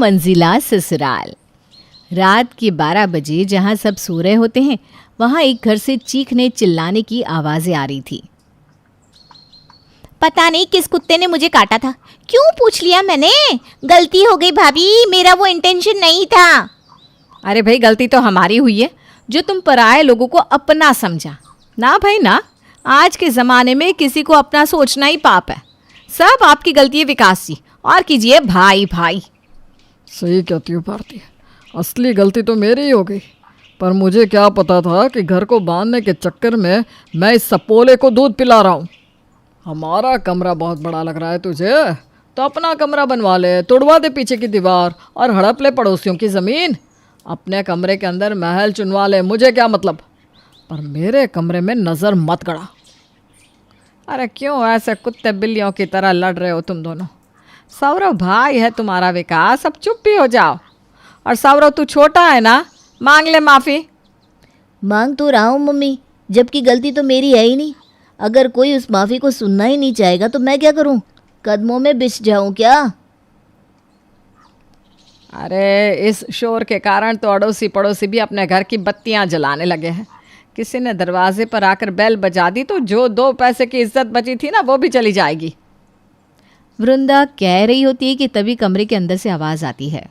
मंजिला ससुराल। रात के 12 बजे जहाँ सब सो रहे होते हैं वहाँ एक घर से चीखने चिल्लाने की आवाज़ें आ रही थी। पता नहीं किस कुत्ते ने मुझे काटा था, क्यों पूछ लिया मैंने? गलती हो गई भाभी, मेरा वो इंटेंशन नहीं था। अरे भाई, गलती तो हमारी हुई है जो तुम पराये लोगों को अपना समझा। ना भाई ना, आज के ज़माने में किसी को अपना सोचना ही पाप है। सब आपकी गलती है विकास जी, और कीजिए भाई भाई। सही कहती हो भारती, असली गलती तो मेरी ही हो गई। पर मुझे क्या पता था कि घर को बांधने के चक्कर में मैं इस सपोले को दूध पिला रहा हूँ। हमारा कमरा बहुत बड़ा लग रहा है तुझे, तो अपना कमरा बनवा ले, तोड़वा दे पीछे की दीवार और हड़प ले पड़ोसियों की ज़मीन। अपने कमरे के अंदर महल चुनवा ले, मुझे क्या मतलब, पर मेरे कमरे में नज़र मत गड़ा। अरे क्यों ऐसे कुत्ते बिल्लियों की तरह लड़ रहे हो तुम दोनों? सौरभ भाई है तुम्हारा विकास, अब चुप भी हो जाओ। और सौरभ तू छोटा है ना, मांग ले माफ़ी। मांग तो रहा हूँ मम्मी, जबकि गलती तो मेरी है ही नहीं। अगर कोई उस माफ़ी को सुनना ही नहीं चाहेगा तो मैं क्या करूँ? कदमों में बिछ जाऊँ क्या? अरे इस शोर के कारण तो अड़ोसी पड़ोसी भी अपने घर की बत्तियां जलाने लगे हैं। किसी ने दरवाजे पर आकर बेल बजा दी तो जो 2 पैसे की इज्जत बची थी ना, वो भी चली जाएगी। वृंदा कह रही होती है कि तभी कमरे के अंदर से आवाज़ आती है।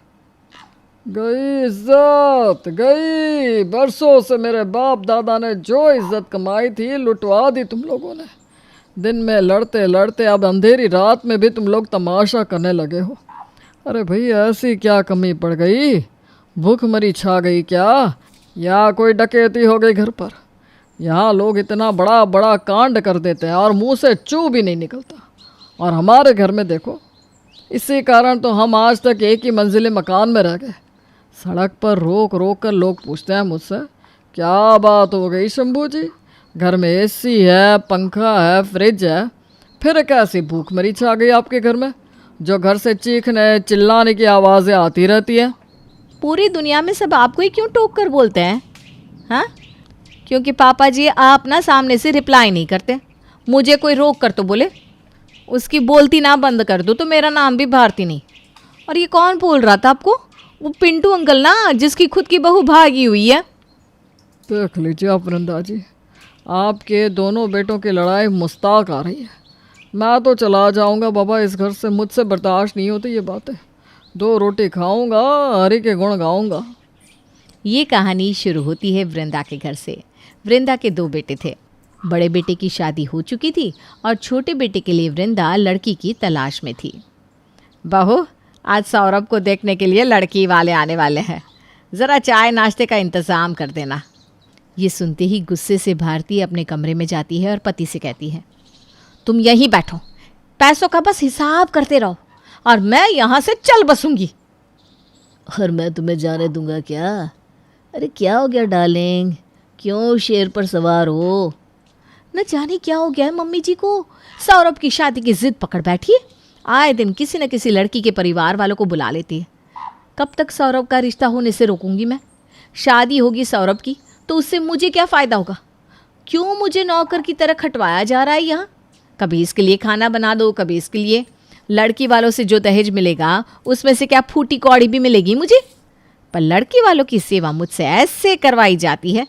गई इज्जत गई, बरसों से मेरे बाप दादा ने जो इज्जत कमाई थी लुटवा दी तुम लोगों ने। दिन में लड़ते लड़ते अब अंधेरी रात में भी तुम लोग तमाशा करने लगे हो। अरे भाई, ऐसी क्या कमी पड़ गई? भूखमरी छा गई क्या, या कोई डकैती हो गई घर पर? यहाँ लोग इतना बड़ा बड़ा कांड कर देते हैं और मुंह से चू भी नहीं निकलता, और हमारे घर में देखो, इसी कारण तो हम आज तक एक ही मंजिले मकान में रह गए। सड़क पर रोक रोक कर लोग पूछते हैं मुझसे, क्या बात हो गई शंभू जी, घर में एसी है, पंखा है, फ्रिज है, फिर कैसी भूखमरी छा गई आपके घर में जो घर से चीखने चिल्लाने की आवाज़ें आती रहती है? पूरी दुनिया में सब आपको ही क्यों टोक कर बोलते हैं? हाँ, क्योंकि पापा जी आप ना सामने से रिप्लाई नहीं करते। मुझे कोई रोक कर तो बोले, उसकी बोलती ना बंद कर दो तो मेरा नाम भी भारती नहीं। और ये कौन बोल रहा था आपको? वो पिंटू अंकल ना, जिसकी खुद की बहू भागी हुई है। देख लीजिए आप वृंदा जी, आपके दोनों बेटों की लड़ाई मुस्ताक आ रही है। मैं तो चला जाऊंगा बाबा इस घर से, मुझसे बर्दाश्त नहीं होती ये बातें। 2 रोटी खाऊंगा, हरि के गुण गाऊंगा। ये कहानी शुरू होती है वृंदा के घर से। वृंदा के 2 बेटे थे। बड़े बेटे की शादी हो चुकी थी और छोटे बेटे के लिए वृंदा लड़की की तलाश में थी। बहू, आज सौरभ को देखने के लिए लड़की वाले आने वाले हैं, ज़रा चाय नाश्ते का इंतज़ाम कर देना। ये सुनते ही गुस्से से भारती अपने कमरे में जाती है और पति से कहती है, तुम यहीं बैठो, पैसों का बस हिसाब करते रहो और मैं यहाँ से चल बसूंगी। और मैं तुम्हें जाने दूंगा क्या? अरे क्या हो गया डार्लिंग, क्यों शेर पर सवार हो? न जाने क्या हो गया है मम्मी जी को, सौरभ की शादी की जिद पकड़ बैठी है। आए दिन किसी न किसी लड़की के परिवार वालों को बुला लेती है। कब तक सौरभ का रिश्ता होने से रोकूंगी मैं? शादी होगी सौरभ की तो उससे मुझे क्या फ़ायदा होगा? क्यों मुझे नौकर की तरह खटवाया जा रहा है यहाँ? कभी इसके लिए खाना बना दो, कभी इसके लिए। लड़की वालों से जो दहेज मिलेगा उसमें से क्या फूटी कौड़ी भी मिलेगी मुझे? पर लड़की वालों की सेवा मुझसे ऐसे करवाई जाती है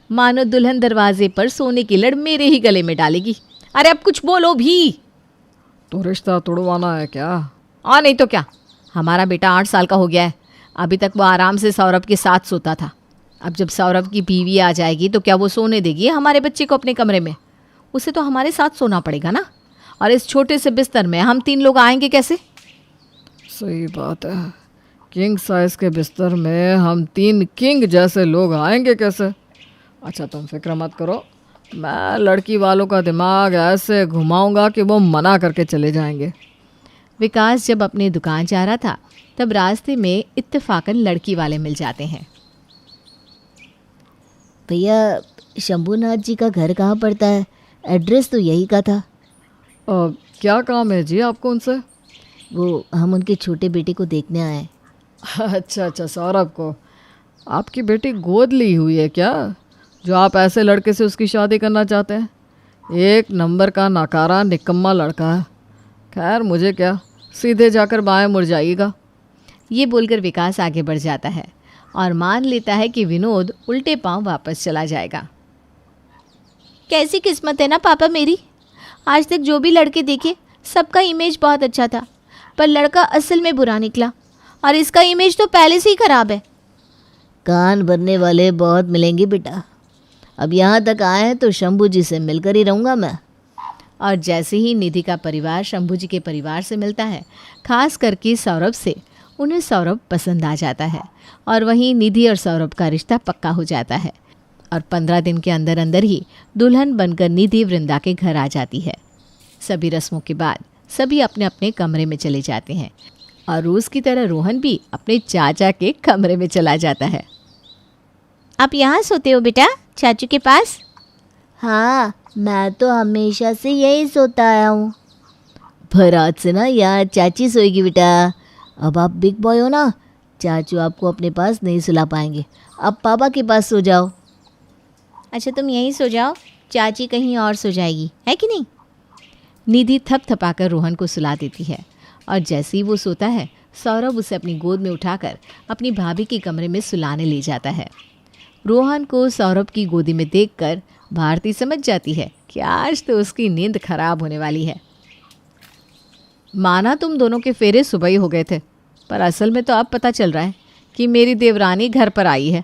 मानो दुल्हन दरवाजे पर सोने की लड़ मेरे ही गले में डालेगी। अरे अब कुछ बोलो भी। तो रिश्ता तोड़वाना है क्या? और नहीं तो क्या, हमारा बेटा 8 साल का हो गया है, अभी तक वो आराम से सौरभ के साथ सोता था। अब जब सौरभ की बीवी आ जाएगी तो क्या वो सोने देगी हमारे बच्चे को अपने कमरे में? उसे तो हमारे साथ सोना पड़ेगा ना। और इस छोटे से बिस्तर में हम 3 लोग आएंगे कैसे? सही बात है, किंग साइज के बिस्तर में हम 3 किंग जैसे लोग आएंगे कैसे? अच्छा तुम फिक्र मत करो, मैं लड़की वालों का दिमाग ऐसे घुमाऊंगा कि वो मना करके चले जाएंगे। विकास जब अपनी दुकान जा रहा था तब रास्ते में इत्तेफाकन लड़की वाले मिल जाते हैं। भैया, शंभूनाथ जी का घर कहाँ पड़ता है? एड्रेस तो यही का था। क्या काम है जी आपको उनसे? वो हम उनके छोटे बेटे को देखने आए। अच्छा, सौरभ को। आपकी बेटी गोद ली हुई है क्या, जो आप ऐसे लड़के से उसकी शादी करना चाहते हैं? 1 नंबर का नाकारा निकम्मा लड़का है। खैर मुझे क्या, सीधे जाकर बाएं मुड़ जाइएगा। ये बोलकर विकास आगे बढ़ जाता है और मान लेता है कि विनोद उल्टे पांव वापस चला जाएगा। कैसी किस्मत है ना पापा मेरी। आज तक जो भी लड़के देखे सबका इमेज बहुत अच्छा था, पर लड़का असल में बुरा निकला और इसका इमेज तो पहले से ही खराब है। कान भरने वाले बहुत मिलेंगे बेटा। अब यहाँ तक आए हैं तो शंभू जी से मिलकर ही रहूँगा मैं। और जैसे ही निधि का परिवार शंभू जी के परिवार से मिलता है, खास करके सौरभ से, उन्हें सौरभ पसंद आ जाता है और वहीं निधि और सौरभ का रिश्ता पक्का हो जाता है। और 15 दिन के अंदर अंदर ही दुल्हन बनकर निधि वृंदा के घर आ जाती है। सभी रस्मों के बाद सभी अपने अपने कमरे में चले जाते हैं और रोज़ की तरह रोहन भी अपने चाचा के कमरे में चला जाता है। आप यहाँ सोते हो बेटा चाचू के पास? हाँ, मैं तो हमेशा से यही सोता आया हूँ। पर आज से ना यहाँ चाची सोएगी बेटा। अब आप बिग बॉय हो ना, चाचू आपको अपने पास नहीं सुला पाएंगे। अब पापा के पास सो जाओ। अच्छा तुम यहीं सो जाओ, चाची कहीं और सो जाएगी, है कि नहीं? निधि थपथपाकर रोहन को सुला देती है और जैसे ही वो सोता है, सौरभ उसे अपनी गोद में उठाकर अपनी भाभी के कमरे में सुलाने ले जाता है। रोहन को सौरभ की गोदी में देखकर भारती समझ जाती है कि आज तो उसकी नींद खराब होने वाली है। माना तुम दोनों के फेरे सुबह ही हो गए थे, पर असल में तो अब पता चल रहा है कि मेरी देवरानी घर पर आई है।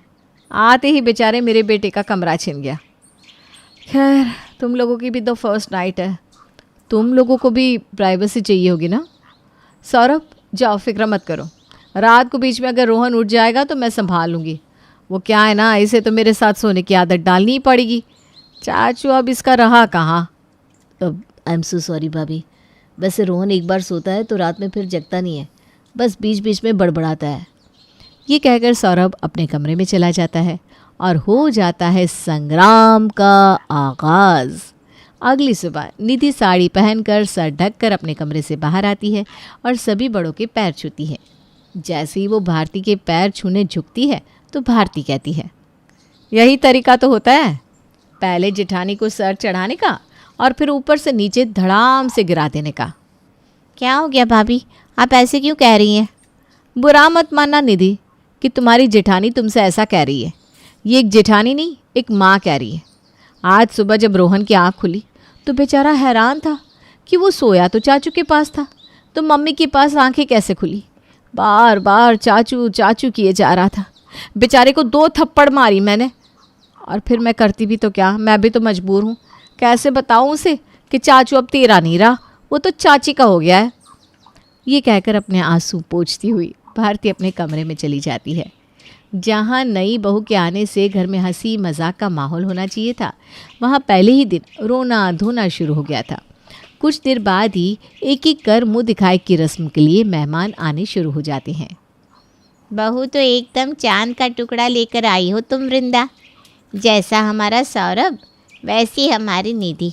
आते ही बेचारे मेरे बेटे का कमरा छिन गया। खैर, तुम लोगों की भी तो फर्स्ट नाइट है, तुम लोगों को भी प्राइवेसी चाहिए होगी ना। सौरभ जाओ, फिक्र मत करो, रात को बीच में अगर रोहन उठ जाएगा तो मैं संभाल लूँगी। वो क्या है ना, इसे तो मेरे साथ सोने की आदत डालनी ही पड़ेगी। चाचू अब इसका रहा कहाँ। आई एम सो सॉरी भाभी। वैसे रोहन एक बार सोता है तो रात में फिर जगता नहीं है, बस बीच बीच में बड़बड़ाता है। ये कहकर सौरभ अपने कमरे में चला जाता है और हो जाता है संग्राम का आगाज़। अगली सुबह निधि साड़ी पहनकर सर ढककर अपने कमरे से बाहर आती है और सभी बड़ों के पैर छूती है। जैसे ही वो भारती के पैर छूने झुकती है तो भारती कहती है, यही तरीका तो होता है, पहले जेठानी को सर चढ़ाने का और फिर ऊपर से नीचे धड़ाम से गिरा देने का। क्या हो गया भाभी, आप ऐसे क्यों कह रही हैं? बुरा मत मानना निधि कि तुम्हारी जेठानी तुमसे ऐसा कह रही है। ये एक जेठानी नहीं, एक माँ कह रही है। आज सुबह जब रोहन की आँख खुली तो बेचारा हैरान था कि वो सोया तो चाचू के पास था, तो मम्मी के पास आंखें कैसे खुली। बार बार चाचू चाचू किए जा रहा था। बेचारे को 2 थप्पड़ मारी मैंने, और फिर मैं करती भी तो क्या, मैं भी तो मजबूर हूँ। कैसे बताऊँ उसे कि चाचू अब तेरा नहीं रहा, वो तो चाची का हो गया है। ये कहकर अपने आंसू पोंछती हुई भारती अपने कमरे में चली जाती है। जहाँ नई बहू के आने से घर में हंसी मजाक का माहौल होना चाहिए था, वहाँ पहले ही दिन रोना धोना शुरू हो गया था। कुछ देर बाद ही एक एक कर मुँह दिखाए की रस्म के लिए मेहमान आने शुरू हो जाते हैं। बहू तो एकदम चांद का टुकड़ा लेकर आई हो तुम वृंदा। जैसा हमारा सौरभ वैसी हमारी निधि।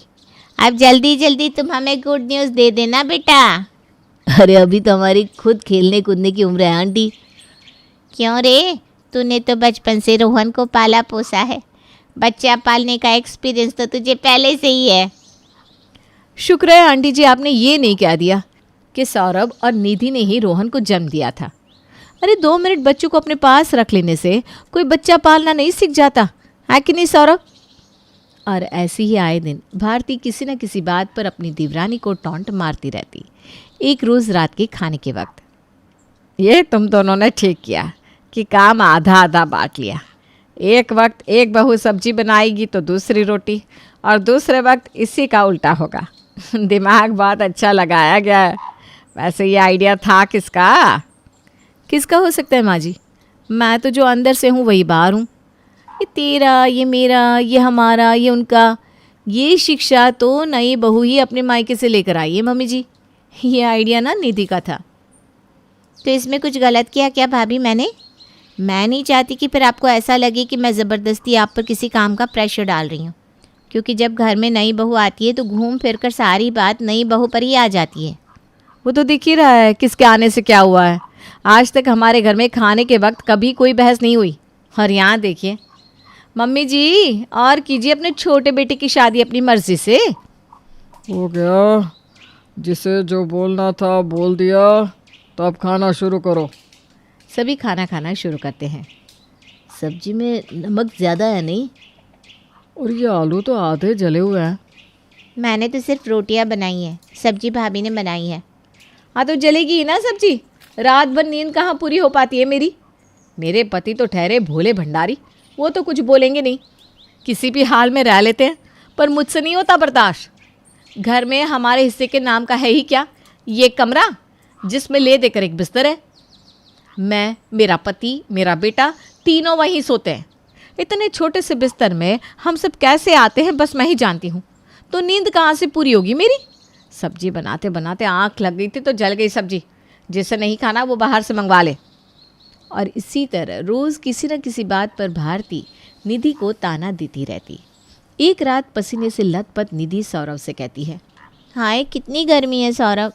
अब जल्दी जल्दी तुम हमें गुड न्यूज़ दे देना बेटा। अरे अभी तो हमारी खुद खेलने कूदने की उम्र है आंटी। क्यों रे, तूने तो बचपन से रोहन को पाला पोसा है, बच्चा पालने का एक्सपीरियंस तो तुझे पहले से ही है। शुक्र है आंटी जी आपने ये नहीं कह दिया कि सौरभ और निधि ने ही रोहन को जन्म दिया था। अरे 2 मिनट बच्चों को अपने पास रख लेने से कोई बच्चा पालना नहीं सीख जाता, है कि नहीं सौरभ? और ऐसे ही आए दिन भारती किसी न किसी बात पर अपनी देवरानी को टॉन्ट मारती रहती। एक रोज़ रात के खाने के वक्त, ये तुम दोनों ने ठीक किया कि काम आधा आधा बांट लिया। एक वक्त एक बहू सब्जी बनाएगी तो दूसरी रोटी, और दूसरे वक्त इसी का उल्टा होगा। दिमाग बहुत अच्छा लगाया गया है। वैसे ये आइडिया था किसका? किसका हो सकता है माँ जी? मैं तो जो अंदर से हूँ वही बाहर हूँ। ये तेरा, ये मेरा, ये हमारा, ये उनका, ये शिक्षा तो नई बहू ही अपने मायके से लेकर आई है मम्मी जी। ये आइडिया ना निधि का था। तो इसमें कुछ गलत किया क्या भाभी मैंने? मैं नहीं चाहती कि फिर आपको ऐसा लगे कि मैं ज़बरदस्ती आप पर किसी काम का प्रेशर डाल रही हूँ, क्योंकि जब घर में नई बहू आती है तो घूम फिर कर सारी बात नई बहू पर ही आ जाती है। वो तो दिख ही रहा है किसके आने से क्या हुआ है। आज तक हमारे घर में खाने के वक्त कभी कोई बहस नहीं हुई, और यहाँ देखिए मम्मी जी, और कीजिए अपने छोटे बेटे की शादी अपनी मर्जी से। हो गया, जिसे जो बोलना था बोल दिया, तो अब खाना शुरू करो। सभी खाना खाना शुरू करते हैं। सब्जी में नमक ज़्यादा है नहीं? और ये आलू तो आधे जले हुए हैं। मैंने तो सिर्फ रोटियां बनाई हैं, सब्जी भाभी ने बनाई है। हाँ तो जलेगी ही ना सब्जी, रात भर नींद कहाँ पूरी हो पाती है मेरी। मेरे पति तो ठहरे भोले भंडारी, वो तो कुछ बोलेंगे नहीं, किसी भी हाल में रह लेते हैं, पर मुझसे नहीं होता बर्दाश्त। घर में हमारे हिस्से के नाम का है ही क्या, ये कमरा जिसमें ले देकर एक बिस्तर है। मैं, मेरा पति, मेरा बेटा तीनों वहीं सोते हैं। इतने छोटे से बिस्तर में हम सब कैसे आते हैं बस मैं ही जानती हूँ। तो नींद कहाँ से पूरी होगी मेरी। सब्जी बनाते बनाते आँख लग गई थी तो जल गई सब्जी। जिसे नहीं खाना वो बाहर से मंगवा ले। और इसी तरह रोज़ किसी न किसी बात पर भारती निधि को ताना देती रहती। एक रात पसीने से लथपथ निधि सौरभ से कहती है, हाय कितनी गर्मी है सौरभ,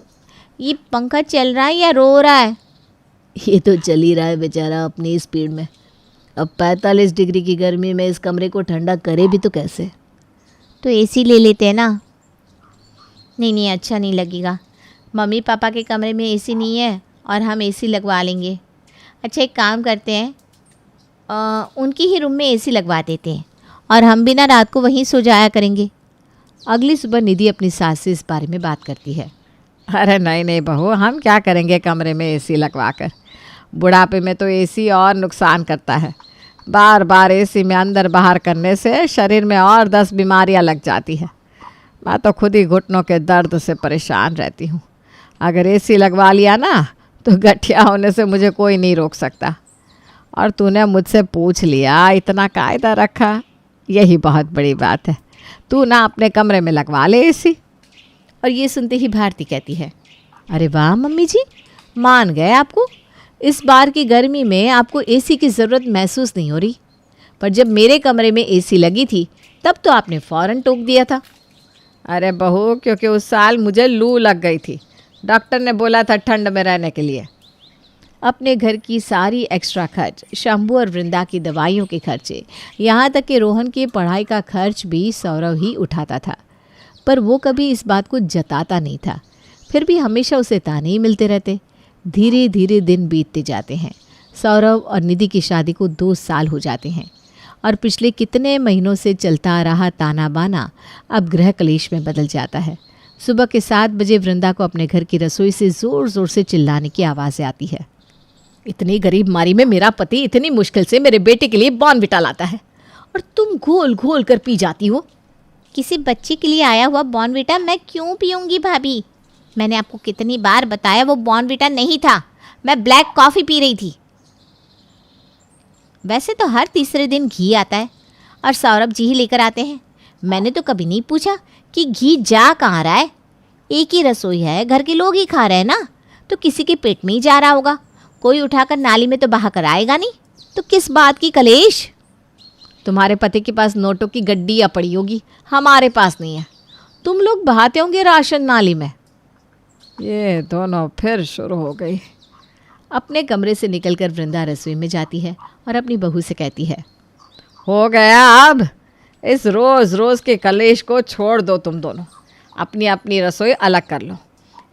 ये पंखा चल रहा है या रो रहा है? ये तो चल ही रहा है बेचारा अपनी स्पीड में। अब 45 डिग्री की गर्मी में इस कमरे को ठंडा करे भी तो कैसे। तो एसी ले लेते हैं ना। नहीं अच्छा नहीं लगेगा, मम्मी पापा के कमरे में एसी नहीं है और हम एसी लगवा लेंगे। अच्छा एक काम करते हैं, उनकी ही रूम में एसी लगवा देते हैं और हम भी ना रात को वहीं सो जाया करेंगे। अगली सुबह निधि अपनी सास से इस बारे में बात करती है। अरे नहीं बहू, हम क्या करेंगे कमरे में एसी लगवा कर। बुढ़ापे में तो एसी और नुकसान करता है। बार बार एसी में अंदर बाहर करने से शरीर में और 10 बीमारियां लग जाती है। मैं तो खुद ही घुटनों के दर्द से परेशान रहती हूँ। अगर एसी लगवा लिया ना तो गठिया होने से मुझे कोई नहीं रोक सकता। और तूने मुझसे पूछ लिया, इतना कायदा रखा, यही बहुत बड़ी बात है। तू ना अपने कमरे में लगवा ले एसी। और ये सुनते ही भारती कहती है, अरे वाह मम्मी जी, मान गए आपको। इस बार की गर्मी में आपको एसी की ज़रूरत महसूस नहीं हो रही, पर जब मेरे कमरे में एसी लगी थी तब तो आपने फ़ौरन टोक दिया था। अरे बहू, क्योंकि उस साल मुझे लू लग गई थी, डॉक्टर ने बोला था ठंड में रहने के लिए। अपने घर की सारी एक्स्ट्रा खर्च, शंभू और वृंदा की दवाइयों के खर्चे, यहाँ तक कि रोहन की पढ़ाई का खर्च भी सौरभ ही उठाता था। पर वो कभी इस बात को जताता नहीं था। फिर भी हमेशा उसे ताने ही मिलते रहते। धीरे धीरे दिन बीतते जाते हैं। सौरभ और निधि की शादी को 2 साल हो जाते हैं और पिछले कितने महीनों से चलता आ रहा ताना बाना अब गृह कलेश में बदल जाता है। सुबह के 7 बजे वृंदा को अपने घर की रसोई से ज़ोर ज़ोर से चिल्लाने की आवाज़ें आती है। इतनी गरीब मारी में मेरा पति इतनी मुश्किल से मेरे बेटे के लिए बॉर्नविटा लाता है और तुम घोल घोल कर पी जाती हो। किसी बच्चे के लिए आया हुआ बॉर्नविटा मैं क्यों पीऊँगी भाभी? मैंने आपको कितनी बार बताया वो बॉर्नविटा नहीं था, मैं ब्लैक कॉफ़ी पी रही थी। वैसे तो हर तीसरे दिन घी आता है और सौरभ जी ही लेकर आते हैं। मैंने तो कभी नहीं पूछा कि घी जा कहाँ रहा है। एक ही रसोई है, घर के लोग ही खा रहे हैं ना, तो किसी के पेट में ही जा रहा होगा। कोई उठाकर नाली में तो बहा कर आएगा नहीं, तो किस बात की कलेश। तुम्हारे पति के पास नोटों की गड्डियाँ पड़ी होगी, हमारे पास नहीं है। तुम लोग बहाते होंगे राशन नाली में। ये दोनों फिर शुरू हो गई। अपने कमरे से निकलकर वृंदा रसोई में जाती है और अपनी बहू से कहती है, हो गया अब, इस रोज़ रोज़ के कलेश को छोड़ दो। तुम दोनों अपनी अपनी रसोई अलग कर लो।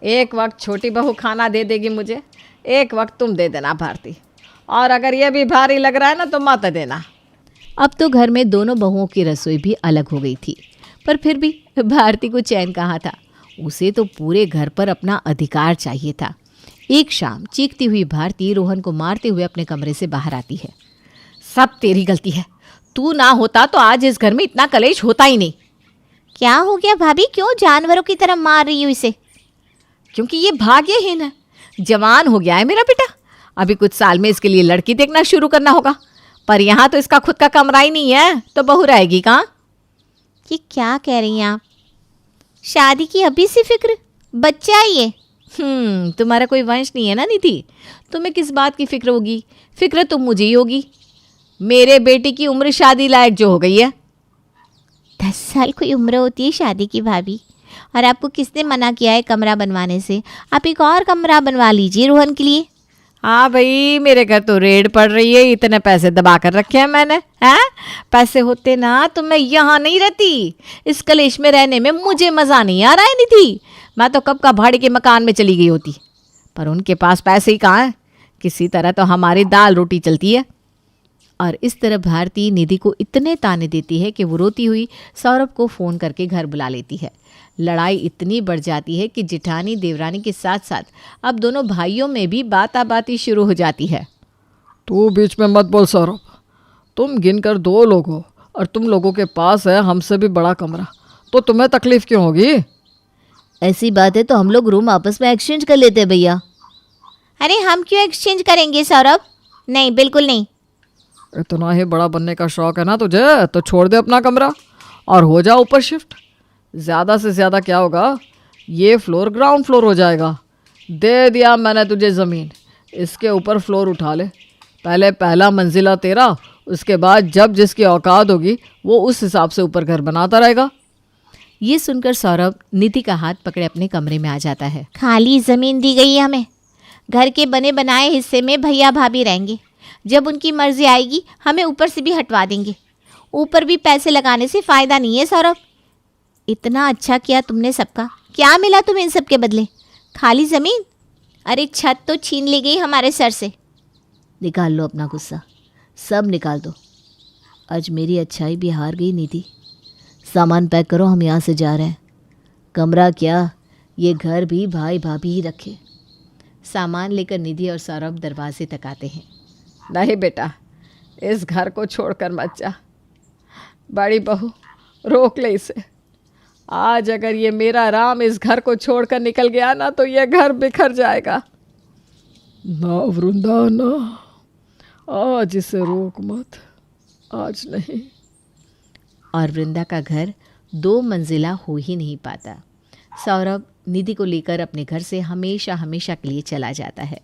एक वक्त छोटी बहू खाना दे देगी मुझे, एक वक्त तुम दे देना भारती। और अगर ये भी भारी लग रहा है ना तो मत देना। अब तो घर में दोनों बहुओं की रसोई भी अलग हो गई थी, पर फिर भी भारती को चैन कहाँ था। उसे तो पूरे घर पर अपना अधिकार चाहिए था। एक शाम चीखती हुई भारती रोहन को मारते हुए अपने कमरे से बाहर आती है। सब तेरी गलती है, तू ना होता तो आज इस घर में इतना कलेश होता ही नहीं। क्या हो गया भाभी, क्यों जानवरों की तरह मार रही हो इसे? क्योंकि ये भाग्यहीन है। जवान हो गया है मेरा बेटा, अभी कुछ साल में इसके लिए लड़की देखना शुरू करना होगा। पर यहाँ तो इसका खुद का कमरा ही नहीं है, तो बहू रहेगी कहाँ? ये क्या कह रही हैं आप? शादी की अभी से फिक्र, बच्चा है ये। तुम्हारा कोई वंश नहीं है ना निधि, तुम्हें किस बात की फिक्र होगी? फिक्र तो मुझे ही होगी। मेरे बेटे की उम्र शादी लायक जो हो गई है। 10 साल कोई उम्र होती है शादी की भाभी? और आपको किसने मना किया है कमरा बनवाने से? आप एक और कमरा बनवा लीजिए रोहन के लिए। हाँ भाई, मेरे घर तो रेड पड़ रही है, इतने पैसे दबा कर रखे हैं मैंने। हैं, पैसे होते ना तो मैं यहाँ नहीं रहती। इस कलेश में रहने में मुझे मज़ा नहीं आ रहा है निधि। मैं तो कब का भाड़े के मकान में चली गई होती, पर उनके पास पैसे ही कहाँ हैं। किसी तरह तो हमारी दाल रोटी चलती है। और इस तरह भारती निधि को इतने ताने देती है कि वो रोती हुई सौरभ को फ़ोन करके घर बुला लेती है। लड़ाई इतनी बढ़ जाती है कि जिठानी देवरानी के साथ साथ अब दोनों भाइयों में भी बाताबाती शुरू हो जाती है। तू बीच में मत बोल सौरभ, तुम गिनकर 2 लोग हो और तुम लोगों के पास है हमसे भी बड़ा कमरा, तो तुम्हें तकलीफ क्यों होगी? ऐसी बात है तो हम लोग रूम आपस में एक्सचेंज कर लेते हैं भैया। अरे हम क्यों एक्सचेंज करेंगे सौरभ? नहीं, बिल्कुल नहीं। इतना ही बड़ा बनने का शौक है ना तुझे, तो छोड़ दे अपना कमरा और हो जा ऊपर शिफ्ट। ज़्यादा से ज़्यादा क्या होगा, ये फ्लोर ग्राउंड फ्लोर हो जाएगा। दे दिया मैंने तुझे ज़मीन, इसके ऊपर फ्लोर उठा ले। पहले पहला मंजिला तेरा, उसके बाद जब जिसकी औकात होगी वो उस हिसाब से ऊपर घर बनाता रहेगा। ये सुनकर सौरभ निधि का हाथ पकड़े अपने कमरे में आ जाता है। खाली ज़मीन दी गई है हमें, घर के बने बनाए हिस्से में भैया भाभी रहेंगे। जब उनकी मर्जी आएगी हमें ऊपर से भी हटवा देंगे। ऊपर भी पैसे लगाने से फ़ायदा नहीं है सौरभ। इतना अच्छा किया तुमने सबका, क्या मिला तुम्हें इन सब के बदले? खाली ज़मीन? अरे छत तो छीन ली गई हमारे सर से। निकाल लो अपना गुस्सा, सब निकाल दो। आज मेरी अच्छाई भी हार गई निधि। सामान पैक करो, हम यहाँ से जा रहे हैं। कमरा क्या, ये घर भी भाई भाभी ही रखे। सामान लेकर निधि और सौरभ दरवाजे तक आते हैं। नहीं बेटा, इस घर को छोड़कर मत जा। बड़ी बहू, रोक ले इसे। आज अगर ये मेरा राम इस घर को छोड़कर निकल गया ना तो ये घर बिखर जाएगा। ना वृंदा ना, आज इसे रोक मत, आज नहीं। और वृंदा का घर 2 मंजिला हो ही नहीं पाता। सौरभ निधि को लेकर अपने घर से हमेशा हमेशा के लिए चला जाता है।